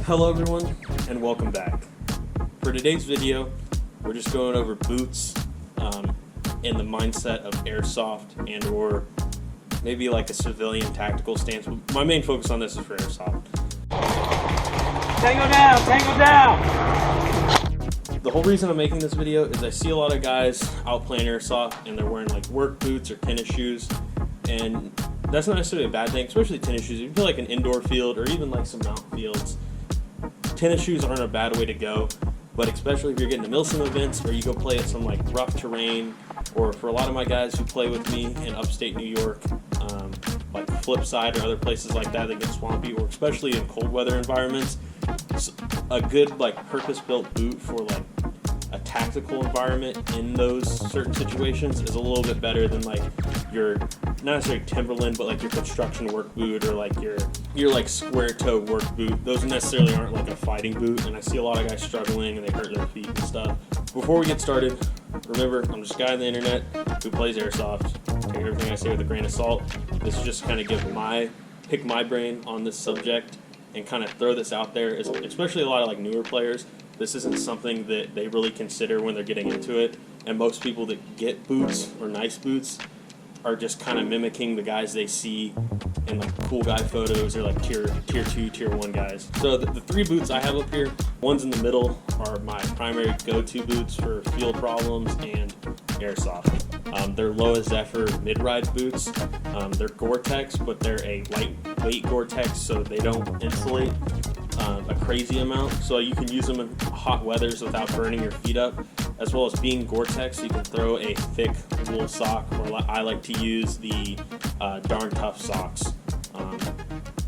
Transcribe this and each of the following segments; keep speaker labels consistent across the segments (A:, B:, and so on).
A: Hello everyone, and welcome back. For today's video, we're just going over boots in the mindset of airsoft and or maybe like a civilian tactical stance. My main focus on this is for airsoft.
B: Tango down! Tango down!
A: The whole reason I'm making this video is I see a lot of guys out playing airsoft and they're wearing like work boots or tennis shoes, and that's not necessarily a bad thing, especially tennis shoes. If you feel like an indoor field or even like some mountain fields, tennis shoes aren't a bad way to go. But especially if you're getting to Milsim events or you go play at some like rough terrain, or for a lot of my guys who play with me in upstate New York, like Flipside or other places like that get swampy, or especially in cold weather environments, a good like purpose-built boot for like a tactical environment in those certain situations is a little bit better than like your, not necessarily Timberland, but like your construction work boot or like your like square toe work boot. Those necessarily aren't like a fighting boot, and I see a lot of guys struggling and they hurt their feet and stuff. Before we get started, remember, I'm just a guy on the internet who plays airsoft. Take everything I say with a grain of salt. This is just kind of pick my brain on this subject and kind of throw this out there, especially a lot of like newer players. This isn't something that they really consider when they're getting into it, and most people that get boots or nice boots are just kind of mimicking the guys they see in like cool guy photos or like tier 2, tier 1 guys. So the three boots I have up here, ones in the middle are my primary go-to boots for field problems and airsoft. They're Loa Zephyr mid-ride boots. They're Gore-Tex, but they're a lightweight Gore-Tex, so they don't insulate a crazy amount, so you can use them in hot weathers without burning your feet up, as well as being Gore-Tex, you can throw a thick wool sock, or I like to use the Darn Tough socks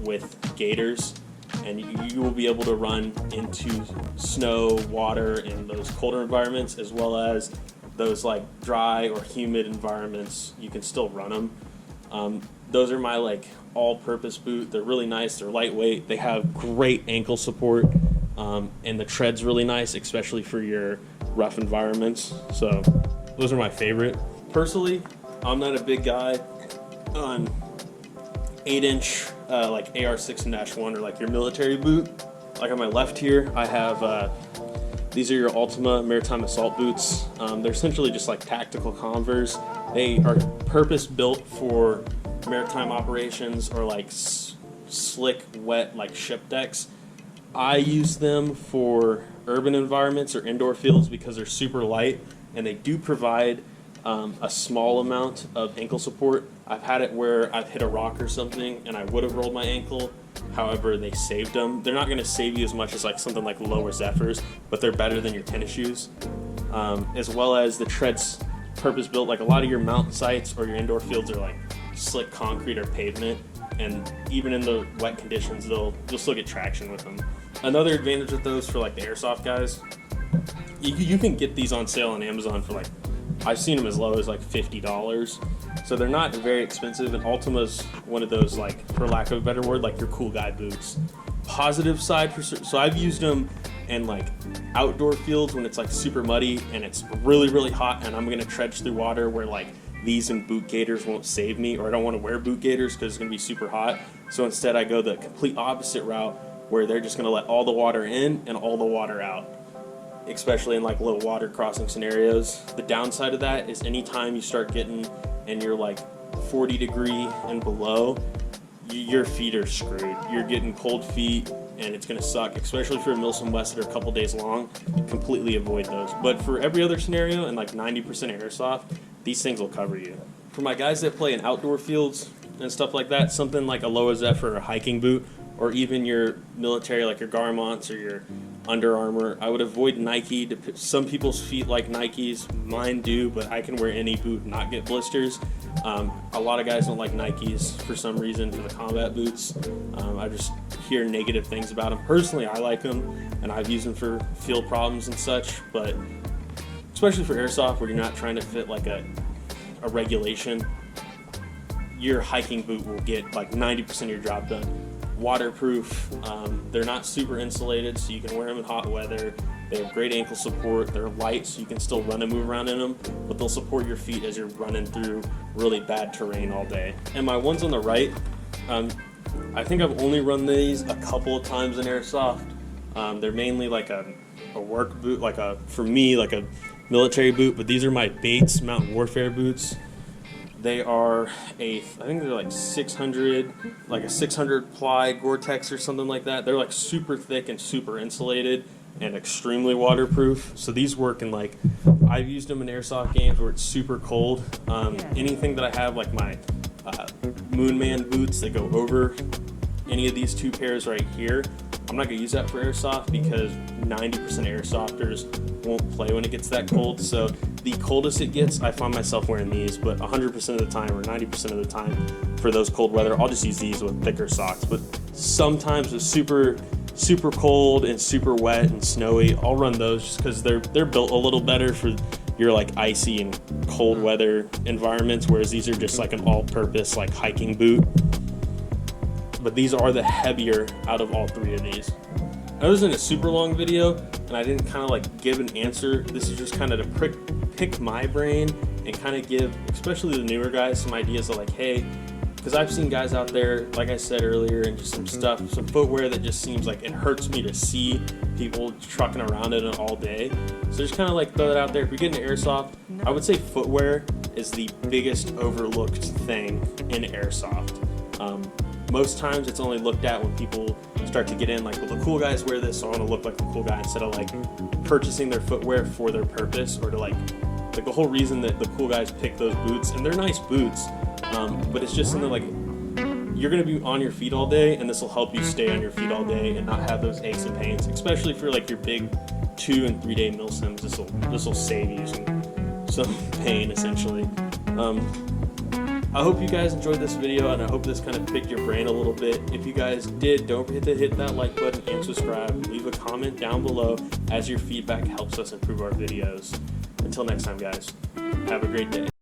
A: with gaiters, and you will be able to run into snow, water, in those colder environments, as well as those like dry or humid environments. You can still run them. Those are my like all-purpose boot. They're really nice. They're lightweight. They have great ankle support, and the tread's really nice, especially for your rough environments. So those are my favorite. Personally, I'm not a big guy on 8-inch like AR-6-1 or like your military boot. Like on my left here, I have these are your Ultima Maritime Assault boots. They're essentially just like tactical Converse. They are purpose-built for maritime operations or like slick, wet, like ship decks. I use them for urban environments or indoor fields because they're super light, and they do provide a small amount of ankle support. I've had it where I've hit a rock or something and I would have rolled my ankle. However, they saved them. They're not going to save you as much as like something like Loa Zephyrs, but they're better than your tennis shoes. As well as the tread's purpose-built. Like a lot of your mountain sites or your indoor fields are like slick concrete or pavement, and even in the wet conditions you'll still get traction with them. Another advantage with those for like the airsoft guys, you can get these on sale on Amazon for like, I've seen them as low as like $50, so they're not very expensive. And Ultima's one of those, like, for lack of a better word, like your cool guy boots. Positive side so I've used them in like outdoor fields when it's like super muddy and it's really, really hot and I'm gonna trudge through water, where like these and boot gaiters won't save me, or I don't want to wear boot gaiters because it's going to be super hot. So instead I go the complete opposite route, where they're just going to let all the water in and all the water out, especially in like low water crossing scenarios. The downside of that is anytime you start getting and you're like 40 degree and below, your feet are screwed. You're getting cold feet and it's going to suck, especially for a Milsim West that are a couple days long. Completely avoid those. But for every other scenario and like 90% airsoft, these things will cover you. For my guys that play in outdoor fields and stuff like that, something like a Loa Zephyr or a hiking boot, or even your military like your Garmonts or your Under Armour, I would avoid Nike. Some people's feet like Nikes, mine do, but I can wear any boot and not get blisters. A lot of guys don't like Nikes for some reason for the combat boots. I just hear negative things about them. Personally, I like them, and I've used them for field problems and such, but especially for airsoft where you're not trying to fit like a regulation, your hiking boot will get like 90% of your job done. Waterproof, they're not super insulated, so you can wear them in hot weather. They have great ankle support. They're light, so you can still run and move around in them, but they'll support your feet as you're running through really bad terrain all day. And my ones on the right, I think I've only run these a couple of times in Airsoft. They're mainly like a work boot, for me, like a military boot, but these are my Bates Mountain Warfare boots. They are I think they're like 600, like a 600 ply Gore-Tex or something like that. They're like super thick and super insulated and extremely waterproof. So these work in like, I've used them in Airsoft games where it's super cold. Anything that I have, like my Moonman boots that go over any of these two pairs right here, I'm not going to use that for Airsoft because 90% Airsofters won't play when it gets that cold. So the coldest it gets, I find myself wearing these, but 100% of the time or 90% of the time for those cold weather, I'll just use these with thicker socks. But sometimes with super cold and super wet and snowy, I'll run those just because they're built a little better for your like icy and cold weather environments, whereas these are just like an all-purpose like hiking boot. But these are the heavier out of all three of these. I was in a super long video and I didn't kind of like give an answer. This is just kind of to pick my brain and kind of give, especially the newer guys, some ideas of like, hey, because I've seen guys out there, like I said earlier, and just some stuff, some footwear that just seems like it hurts me to see people trucking around in it all day. So just kind of like throw that out there. If you're getting into Airsoft, I would say footwear is the biggest overlooked thing in Airsoft. Most times it's only looked at when people start to get in, like, well, the cool guys wear this, so I want to look like the cool guy, instead of like purchasing their footwear for their purpose, or to like the whole reason that the cool guys pick those boots, and they're nice boots, but it's just something like you're going to be on your feet all day, and this will help you stay on your feet all day and not have those aches and pains, especially for like your big 2 and 3 day mil sims. This will save you some pain essentially. I hope you guys enjoyed this video, and I hope this kind of picked your brain a little bit. If you guys did, don't forget to hit that like button and subscribe. Leave a comment down below, as your feedback helps us improve our videos. Until next time, guys, have a great day.